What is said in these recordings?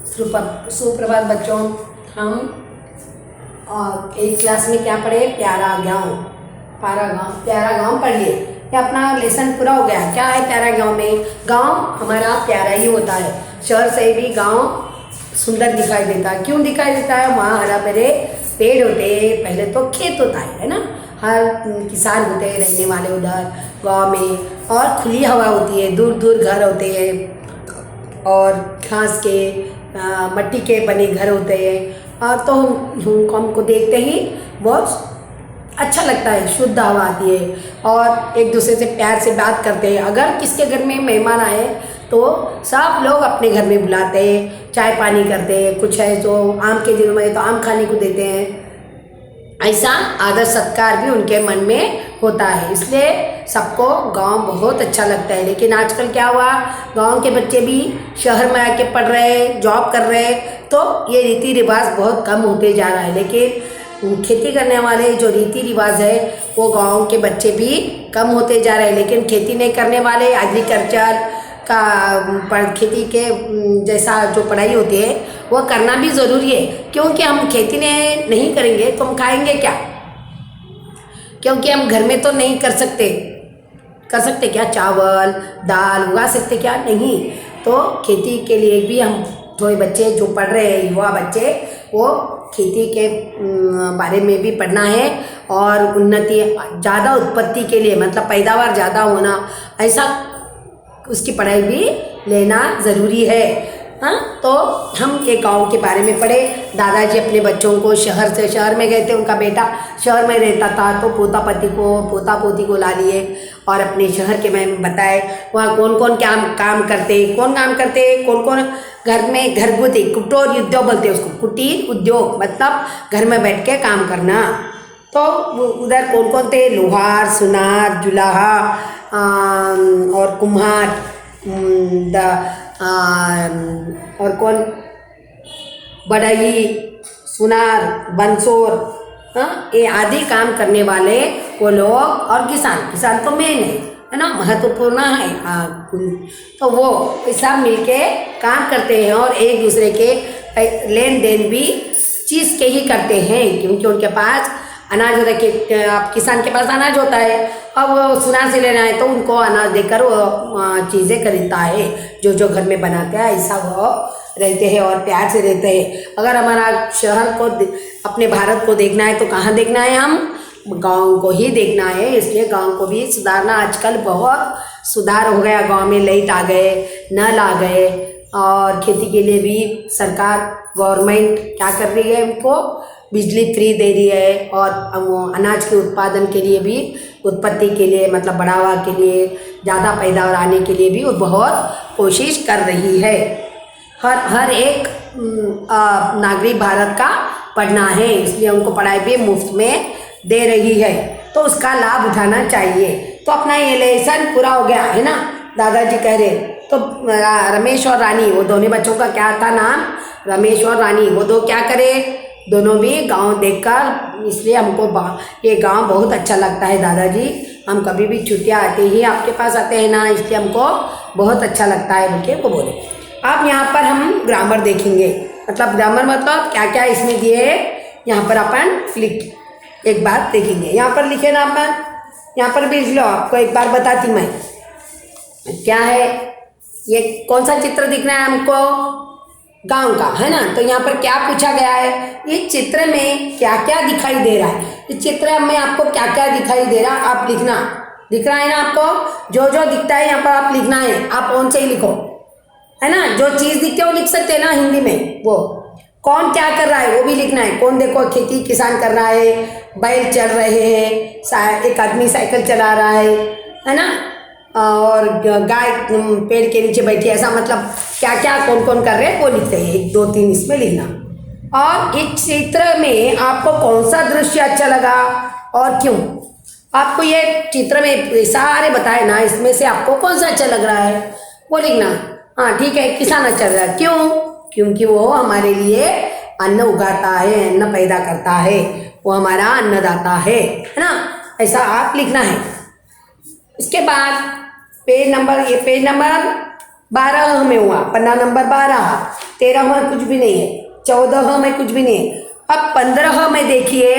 सुप्रभात बच्चों। हम एक क्लास में क्या पढ़े? प्यारा गाँव पढ़ लिए। ये अपना लेसन पूरा हो गया। क्या है प्यारा गाँव में? गाँव हमारा प्यारा ही होता है। शहर से भी गाँव सुंदर दिखाई देता है। क्यों दिखाई देता है? वहाँ हरा भरे पेड़ होते हैं, पहले तो खेत होता है ना। हर किसान होते हैं रहने वाले उधर गाँव में, और खुली हवा होती है, दूर दूर घर होते हैं और घास के मट्टी के बने घर होते हैं। तो हमको देखते ही बहुत अच्छा लगता है, शुद्ध हवा आती है और एक दूसरे से प्यार से बात करते हैं। अगर किसके घर में मेहमान आए तो सब लोग अपने घर में बुलाते हैं, चाय पानी करते हैं। कुछ है जो आम के दिनों में तो आम खाने को देते हैं। ऐसा आदर सत्कार भी उनके मन में होता है, इसलिए सबको गांव बहुत अच्छा लगता है। लेकिन आजकल क्या हुआ, गांव के बच्चे भी शहर में आके पढ़ रहे हैं, जॉब कर रहे हैं, तो ये रीति रिवाज बहुत कम होते जा रहा है। लेकिन खेती करने वाले जो रीति रिवाज है वो गांव के बच्चे भी कम होते जा रहे हैं। लेकिन खेती नहीं करने वाले एग्रीकल्चर का खेती के जैसा जो पढ़ाई होती है वो करना भी ज़रूरी है। क्योंकि हम खेती नहीं करेंगे तो हम खाएंगे क्या? क्योंकि हम घर में तो नहीं कर सकते क्या? चावल दाल उगा सकते क्या? नहीं। तो खेती के लिए भी हम थोड़े बच्चे जो पढ़ रहे हैं, युवा बच्चे, वो खेती के बारे में भी पढ़ना है और उन्नति ज़्यादा उत्पत्ति के लिए, मतलब पैदावार ज़्यादा होना, ऐसा उसकी पढ़ाई भी लेना ज़रूरी है। हाँ, तो हम एक गांव के बारे में पढ़े। दादाजी अपने बच्चों को शहर में गए थे। उनका बेटा शहर में रहता था तो पोता पोती को ला लिए और अपने शहर के में बताए वहाँ कौन कौन क्या काम करते, कौन कौन घर में घरगुती कुटीर उद्योग बोलते हैं उसको। कुटीर उद्योग मतलब घर में बैठ के काम करना। तो उधर कौन कौन थे? लोहार, सुनार, जुलाहा और कुम्हार, और कौन, बढ़ई, सुनार, बंसोर, ये आदि काम करने वाले वो लोग। और किसान तो मेन है ना, महत्वपूर्ण है। तो वो सब मिलके काम करते हैं और एक दूसरे के लेन देन भी चीज़ के ही करते हैं। क्योंकि उनके पास अनाज रखे, आप किसान के पास अनाज होता है, अब वो सुनार से लेना है तो उनको अनाज देकर वो चीज़ें खरीदता है जो घर में बनाते हैं। ऐसा वो रहते हैं और प्यार से रहते हैं। अगर हमारा शहर को, अपने भारत को देखना है तो कहाँ देखना है? हम गांव को ही देखना है। इसलिए गांव को भी सुधारना। आजकल बहुत सुधार हो गया, गांव में लाइट आ गए, नल आ गए और खेती के लिए भी सरकार गवर्नमेंट क्या कर रही है, उनको बिजली फ्री दे रही है और अनाज के उत्पादन के लिए भी, उत्पत्ति के लिए, मतलब बढ़ावा के लिए, ज़्यादा पैदावार आने के लिए भी वो बहुत कोशिश कर रही है। हर एक नागरिक भारत का पढ़ना है, इसलिए उनको पढ़ाई भी मुफ्त में दे रही है, तो उसका लाभ उठाना चाहिए। तो अपना ये लेसन पूरा हो गया है ना, दादाजी कह रहे। तो रमेश और रानी, वो दोनों बच्चों का क्या था नाम? रमेश और रानी। वो दो क्या करे? दोनों भी गांव देखकर, इसलिए हमको ये गांव बहुत अच्छा लगता है दादाजी। हम कभी भी छुट्टियां आते ही आपके पास आते हैं ना, इसलिए हमको बहुत अच्छा लगता है बोल के वो बोले। अब यहाँ पर हम ग्रामर देखेंगे, मतलब ग्रामर मतलब क्या क्या इसमें दिए है, यहाँ पर अपन एक बात देखेंगे। यहाँ पर लिखे ना अपन, यहाँ पर भी लिख लो, आपको एक बार बताती मैं क्या है। ये कौन सा चित्र दिख रहा है हमको? गांव का, है ना। तो यहाँ पर क्या पूछा गया है? इस चित्र में क्या क्या दिखाई दे रहा है? इस चित्र में आपको क्या क्या दिखाई दे रहा है आप लिखना। दिख रहा है ना आपको? जो जो दिखता है यहाँ पर आप लिखना है। आप कौन से ही लिखो, है ना। जो चीज़ दिखती है वो लिख सकते हैं ना हिंदी में। वो कौन क्या कर रहा है वो भी लिखना है। कौन, देखो खेती किसान कर रहा है, बैल चल रहे हैं, एक आदमी साइकिल चला रहा है ना, और गाय पेड़ के नीचे बैठी है, ऐसा मतलब क्या क्या कौन कौन कर रहे हैं वो लिखते हैं। 1 2 3 इसमें लिखना। और इस चित्र में आपको कौन सा दृश्य अच्छा लगा और क्यों? आपको ये चित्र में सारे बताए ना, इसमें से आपको कौन सा अच्छा लग रहा है वो लिखना। हाँ ठीक है, किसान अच्छा लग रहा है। क्यों? क्योंकि वो हमारे लिए अन्न उगाता है, अन्न पैदा करता है, वो हमारा अन्नदाता है ना। ऐसा आप लिखना है। इसके बाद पेज नंबर 12 में हुआ, पन्ना नंबर 12। 13 में कुछ भी नहीं है, 14 में कुछ भी नहीं है। अब 15 में देखिए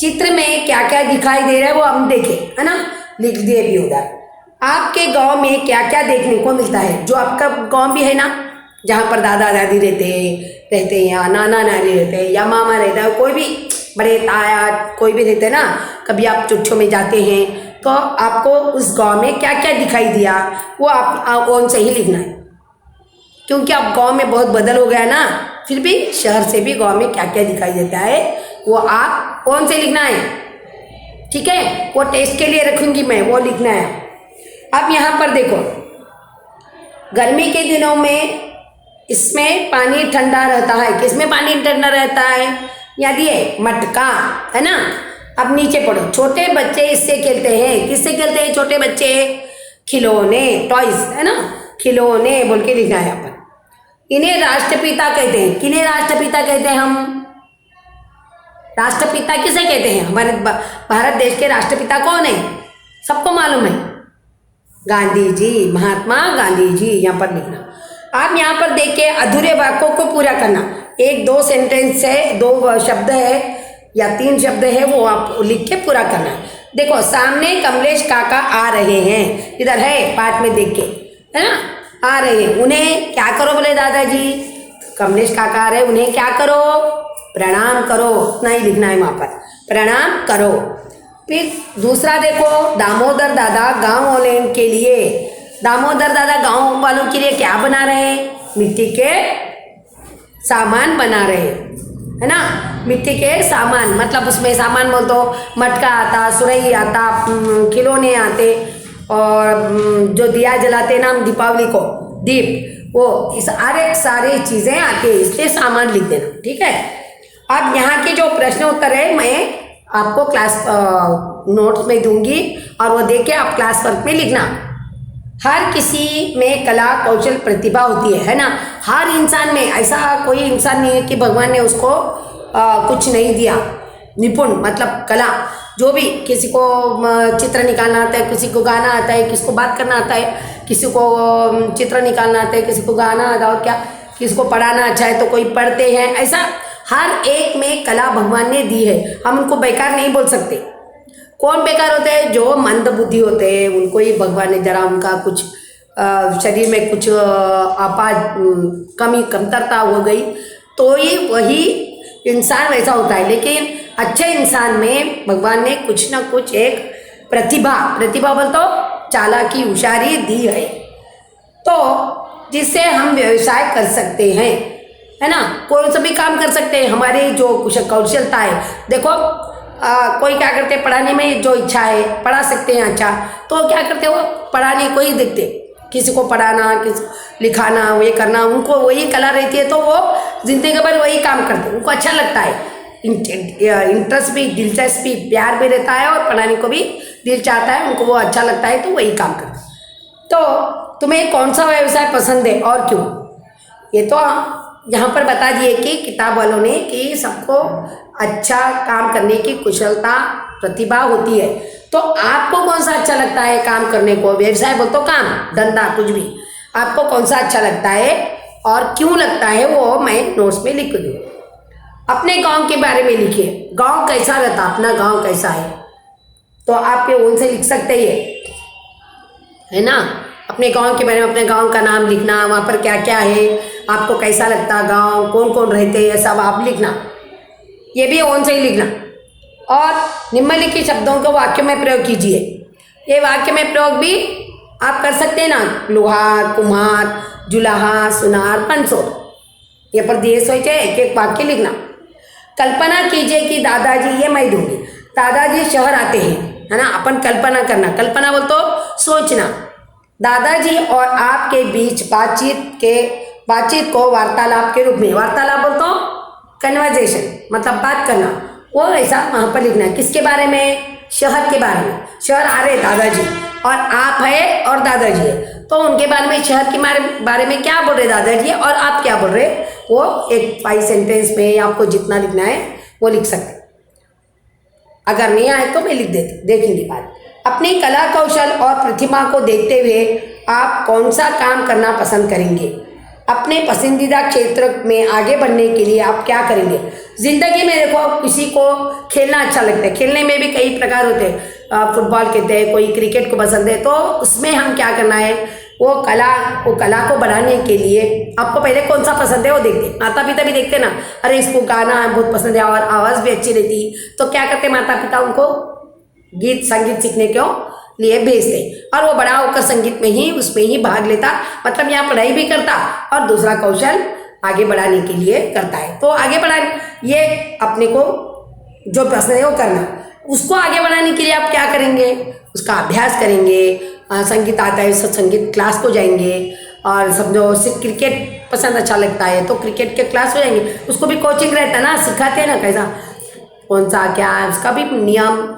चित्र में क्या क्या दिखाई दे रहा है वो हम देखें, है ना, लिख दिए भी उधर। आपके गांव में क्या क्या देखने को मिलता है? जो आपका गांव भी है ना, जहाँ पर दादा दादी रहते हैं या नाना नानी रहते हैं या मामा रहता है, कोई भी बड़े ताया कोई भी रहते हैं ना, कभी आप चुट्ठों में जाते हैं तो आपको उस गांव में क्या क्या दिखाई दिया वो आप ओन से ही लिखना है, क्योंकि अब गांव में बहुत बदल हो गया ना, फिर भी शहर से भी गांव में क्या क्या दिखाई देता है वो आप ओन से लिखना है, ठीक है। वो टेस्ट के लिए रखूंगी मैं, वो लिखना है। अब यहाँ पर देखो, गर्मी के दिनों में इसमें पानी ठंडा रहता है। किसमें पानी ठंडा रहता है? याद है, मटका, है ना। अब नीचे पढ़ो, छोटे बच्चे इससे खेलते हैं। किससे खेलते हैं छोटे बच्चे? खिलौने, टॉयज, है ना, खिलौने बोल के लिखना है यहाँ पर। इन्हें राष्ट्रपिता कहते हैं। किन्हें राष्ट्रपिता कहते हैं हम? राष्ट्रपिता किसे कहते हैं? हमारे भारत देश के राष्ट्रपिता कौन है? सबको मालूम है, गांधी जी, महात्मा गांधी जी। यहाँ पर लिखना। आप यहाँ पर देख के अधूरे वाक्यों को पूरा करना। 1-2 सेंटेंस है, 2 शब्द है या 3 शब्द है, वो आप लिख के पूरा करना। देखो, सामने कमलेश काका आ रहे हैं, इधर है पाठ में देख के, है ना, आ रहे हैं। उन्हें क्या करो बोले दादाजी? कमलेश काका आ रहे, उन्हें क्या करो? प्रणाम करो। उतना ही लिखना है वहाँ पर, प्रणाम करो। फिर दूसरा देखो, दामोदर दादा गांव वालों के लिए, दामोदर दादा गांव वालों के लिए क्या बना रहे हैं? मिट्टी के सामान बना रहे हैं, है ना। मिट्टी के सामान मतलब उसमें सामान बोल दो, मटका आता, सुरई आता, खिलौने आते, और जो दिया जलाते ना हम दीपावली को, दीप, वो इस सारी चीज़ें आती है, इसलिए सामान लिख देना, ठीक है। अब यहाँ के जो प्रश्न उत्तर है मैं आपको क्लास नोट्स में दूंगी, और वो देख के आप क्लास वर्क में लिखना। हर किसी में कला कौशल प्रतिभा होती है ना। हर इंसान में, ऐसा कोई इंसान नहीं है कि भगवान ने उसको कुछ नहीं दिया। निपुण मतलब कला, जो भी, किसी को चित्र निकालना आता है, किसी को गाना आता है, किसी को बात करना आता है, किसी को चित्र निकालना आता है, किसी को गाना आता है, और क्या, किसी को पढ़ाना अच्छा है तो कोई पढ़ते हैं। ऐसा हर एक में कला भगवान ने दी है, हम उनको बेकार नहीं बोल सकते। कौन बेकार होते हैं? जो मंद बुद्धि होते हैं, उनको ही भगवान ने जरा उनका कुछ शरीर में कुछ कमतरता हो गई तो ही वही इंसान वैसा होता है। लेकिन अच्छे इंसान में भगवान ने कुछ ना कुछ एक प्रतिभा बोल तो चालाकी, होशियारी दी है, तो जिससे हम व्यवसाय कर सकते हैं, है ना। कोई सा भी काम कर सकते हैं। हमारी जो कौशलता है, देखो कोई क्या करते हैं, पढ़ाने में जो इच्छा है पढ़ा सकते हैं अच्छा, तो क्या करते हैं वो पढ़ाने को ही देखते, किसी को पढ़ाना, किसी लिखाना, ये करना, उनको वही कला रहती है, तो वो जिंदगी भर वही काम करते हैं, उनको अच्छा लगता है। इंटरेस्ट भी, दिलचस्पी, प्यार भी रहता है, और पढ़ाने को भी दिल चाहता है, उनको वो अच्छा लगता है, तो वही काम करते हैं। तो तुम्हें कौन सा व्यवसाय पसंद है और क्यों? ये तो यहाँ पर बता दिए कि किताब वालों ने कि सबको अच्छा काम करने की कुशलता, प्रतिभा होती है। तो आपको कौन सा अच्छा लगता है काम करने को? व्यवसाय बोल तो काम, धंधा, कुछ भी, आपको कौन सा अच्छा लगता है और क्यों लगता है, वो मैं नोट्स में लिख दूँ। अपने गांव के बारे में लिखिए, गांव कैसा रहता, अपना गांव कैसा है, तो आप उनसे लिख सकते है ना। अपने गांव के बारे में, अपने गांव का नाम लिखना, वहाँ पर क्या क्या है, आपको कैसा लगता गांव, कौन कौन रहते हैं, सब आप लिखना। ये भी ओन से ही लिखना। और निम्नलिखित शब्दों को वाक्य में प्रयोग कीजिए। ये वाक्य में प्रयोग भी आप कर सकते हैं ना, लोहार, कुम्हार, जुलाहा, सुनार, पंसोर, ये पर दिए सोचे एक एक वाक्य लिखना। कल्पना कीजिए कि दादाजी, ये मैं दूंगी, दादाजी शहर आते हैं, है ना। अपन कल्पना करना, कल्पना बोल तो सोचना। दादाजी और आपके बीच बातचीत को वार्तालाप के रूप में, वार्तालाप बोल तो कन्वर्जेशन मतलब बात करना, वो ऐसा वहाँ पर लिखना है। किसके बारे में? शहर के बारे में। शहर आ रहे दादाजी, और आप है और दादाजी है, तो उनके बारे में, शहर के बारे में क्या बोल रहे दादाजी और आप क्या बोल रहे, वो एक 5 सेंटेंस में आपको जितना लिखना है वो लिख सकते। अगर नहीं आए तो मैं लिख देती, देखेंगे बात। अपनी कला कौशल और प्रतिभा को देखते हुए आप कौन सा काम करना पसंद करेंगे? अपने पसंदीदा क्षेत्र में आगे बढ़ने के लिए आप क्या करेंगे? ज़िंदगी में देखो, किसी को खेलना अच्छा लगता है, खेलने में भी कई प्रकार होते हैं, फुटबॉल खेलते हैं, कोई क्रिकेट को पसंद है, तो उसमें हम क्या करना है, वो कला को बढ़ाने के लिए आपको पहले कौन सा पसंद है वो देखते हैं। माता पिता भी देखते ना, अरे इसको गाना बहुत पसंद है और आवाज़ भी अच्छी रहती, तो क्या करते माता पिता उनको गीत संगीत सीखने के लिए भेजते और वो बड़ा होकर संगीत में ही उसमें ही भाग लेता, मतलब यहाँ पढ़ाई भी करता और दूसरा कौशल आगे बढ़ाने के लिए करता है। तो आगे बढ़ाने, ये अपने को जो पसंद है वो करना, उसको आगे बढ़ाने के लिए आप क्या करेंगे? उसका अभ्यास करेंगे, संगीत आता है सब संगीत क्लास को जाएंगे, और समझो सिर्फ क्रिकेट पसंद अच्छा लगता है तो क्रिकेट के क्लास हो जाएंगे, उसको भी कोचिंग रहता है ना, सिखाते हैं ना कैसा कौन सा क्या उसका भी नियम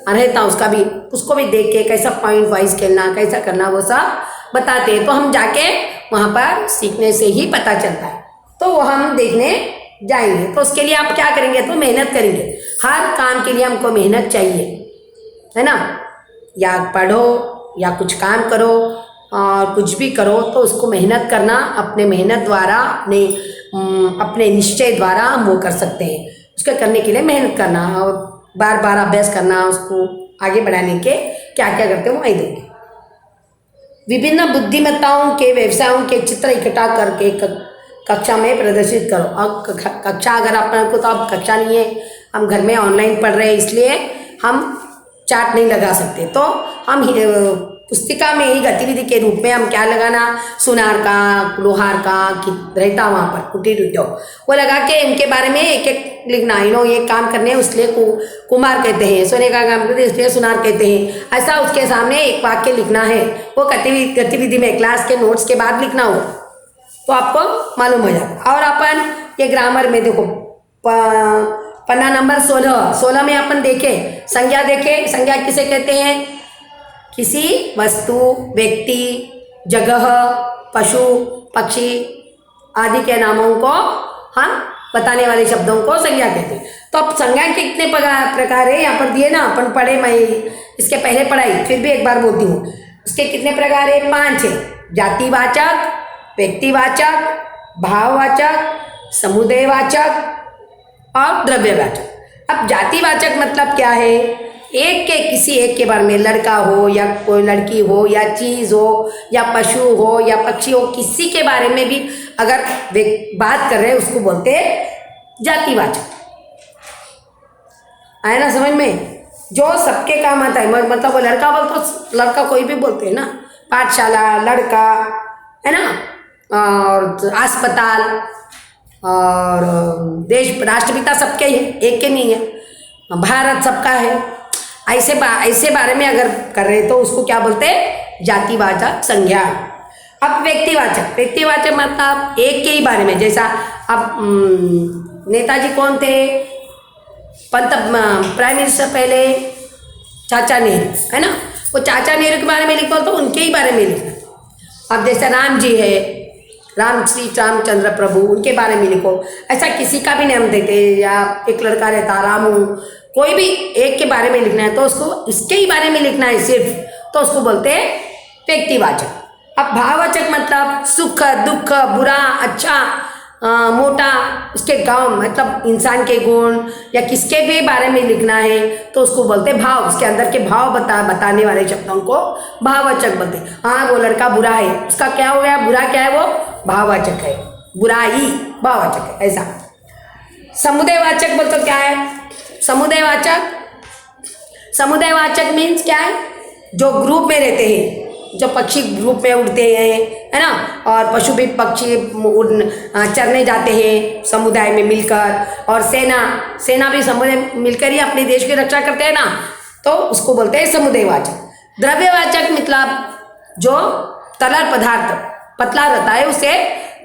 रहता, उसको भी देख के कैसा पॉइंट वाइज खेलना, कैसा करना, वो सब बताते हैं। तो हम जाके वहाँ पर सीखने से ही पता चलता है, तो वो हम देखने जाएंगे। तो उसके लिए आप क्या करेंगे? तो मेहनत करेंगे। हर काम के लिए हमको मेहनत चाहिए, है ना, या पढ़ो या कुछ काम करो और कुछ भी करो तो उसको मेहनत करना, अपने मेहनत द्वारा अपने निश्चय द्वारा हम वो कर सकते हैं। उसके करने के लिए मेहनत करना और बार बार अभ्यास करना, उसको आगे बढ़ाने के क्या क्या करते हैं वो आई देंगे। विभिन्न बुद्धिमत्ताओं के व्यवसायों के चित्र इकट्ठा करके कक्षा में प्रदर्शित करो। अब कक्षा अगर अपने को, तो अब कक्षा नहीं है, हम घर में ऑनलाइन पढ़ रहे हैं, इसलिए हम चार्ट नहीं लगा सकते, तो हम पुस्तिका में ही गतिविधि के रूप में हम क्या लगाना, सुनार का, लोहार का रहता वहाँ पर कुटीर उद्योग, वो लगा के इनके बारे में एक एक लिखना, ये काम करने इसलिए कुमार कहते हैं, सोने का काम करते इसलिए सुनार कहते हैं, ऐसा उसके सामने एक वाक्य लिखना है। वो गतिविधि में क्लास के नोट्स के बाद लिखना हो तो आपको मालूम हो जाता। और अपन ये ग्रामर में देखो, पन्ना नंबर 16 में अपन देखें, संज्ञा देखें, संज्ञा किसे कहते हैं? किसी वस्तु, व्यक्ति, जगह, पशु, पक्षी आदि के नामों को हम बताने वाले शब्दों को संज्ञा कहते हैं। तो अब संज्ञा के कितने प्रकार है यहाँ पर दिए ना, अपन पढ़े, मैं इसके पहले पढ़ाई, फिर भी एक बार बोलती हूँ, उसके कितने प्रकार है? 5 है। जातिवाचक, व्यक्तिवाचक, भाववाचक, समुदायवाचक और द्रव्यवाचक। अब जातिवाचक मतलब क्या है? किसी एक के बारे में, लड़का हो या कोई लड़की हो या चीज़ हो या पशु हो या पक्षी हो, किसी के बारे में भी अगर बात कर रहे हैं उसको बोलते हैं जातिवाचक। आया ना समझ में? जो सबके काम आता है, मतलब वो लड़का बोलते तो लड़का कोई भी बोलते हैं ना, पाठशाला, लड़का, है ना, और अस्पताल और देश, राष्ट्रपिता सबके ही, एक के नहीं है, भारत सबका है, ऐसे बारे में अगर कर रहे तो उसको क्या बोलते हैं? जातिवाचक संज्ञा। अब व्यक्तिवाचक मतलब एक के ही बारे में, जैसा अब नेताजी कौन थे? प्राइम मिनिस्टर पहले चाचा नेहरू, है ना, वो चाचा नेहरू के बारे में लिखो तो उनके ही बारे में लिखना। अब जैसे राम जी है, श्री रामचंद्र प्रभु, उनके बारे में लिखो। ऐसा किसी का भी नाम देते, या एक लड़का रहता रामू, कोई भी एक के बारे में लिखना है तो उसको इसके ही बारे में लिखना है सिर्फ, तो उसको बोलते हैं व्यक्तिवाचक। अब भाववाचक मतलब सुख, दुख, बुरा, अच्छा, मोटा, उसके गाँव, मतलब इंसान के गुण या किसके भी बारे में लिखना है तो उसको बोलते हैं भाव। उसके अंदर के भाव बताने वाले शब्दों को भाववाचक बोलते हैं। हाँ, वो लड़का बुरा है, उसका क्या हो गया? बुरा क्या है? वो भाववाचक है, बुराई भाववाचक है। ऐसा समुदायवाचक बोलते तो क्या है? समुदायवाचक मीन्स क्या है? जो ग्रुप में रहते हैं, जो पक्षी ग्रुप में उड़ते हैं, है ना, और पशु भी पक्षी चरने जाते हैं समुदाय में मिलकर, और सेना भी समुदाय मिलकर ही अपने देश की रक्षा करते हैं ना, तो उसको बोलते हैं समुदायवाचक। द्रव्यवाचक मतलब जो तरल पदार्थ पतला रहता है उसे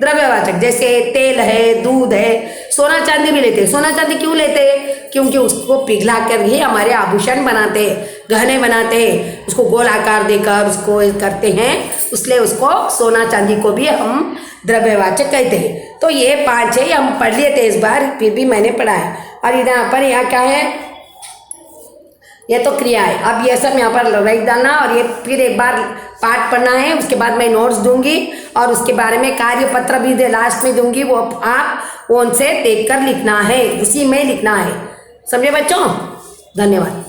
द्रव्यवाचक, जैसे तेल है, दूध है, सोना चांदी भी लेते हैं। सोना चांदी क्यों लेते हैं? क्योंकि उसको पिघला कर ही हमारे आभूषण बनाते हैं, गहने बनाते हैं, उसको गोल आकार देकर उसको करते हैं, इसलिए उसको सोना चांदी को भी हम द्रव्यवाचक कहते हैं। तो ये 5 है, हम पढ़ लिए थे इस बार, फिर भी मैंने पढ़ा है। और इधर पर यहाँ क्या है? ये तो क्रिया है। अब ये सब यहाँ पर राइट डालना और ये फिर एक बार पाठ पढ़ना है, उसके बाद मैं नोट्स दूंगी और उसके बारे में कार्यपत्र भी लास्ट में दूंगी, वो आप वो उनसे देख कर लिखना है, उसी में लिखना है। समझे बच्चों? धन्यवाद।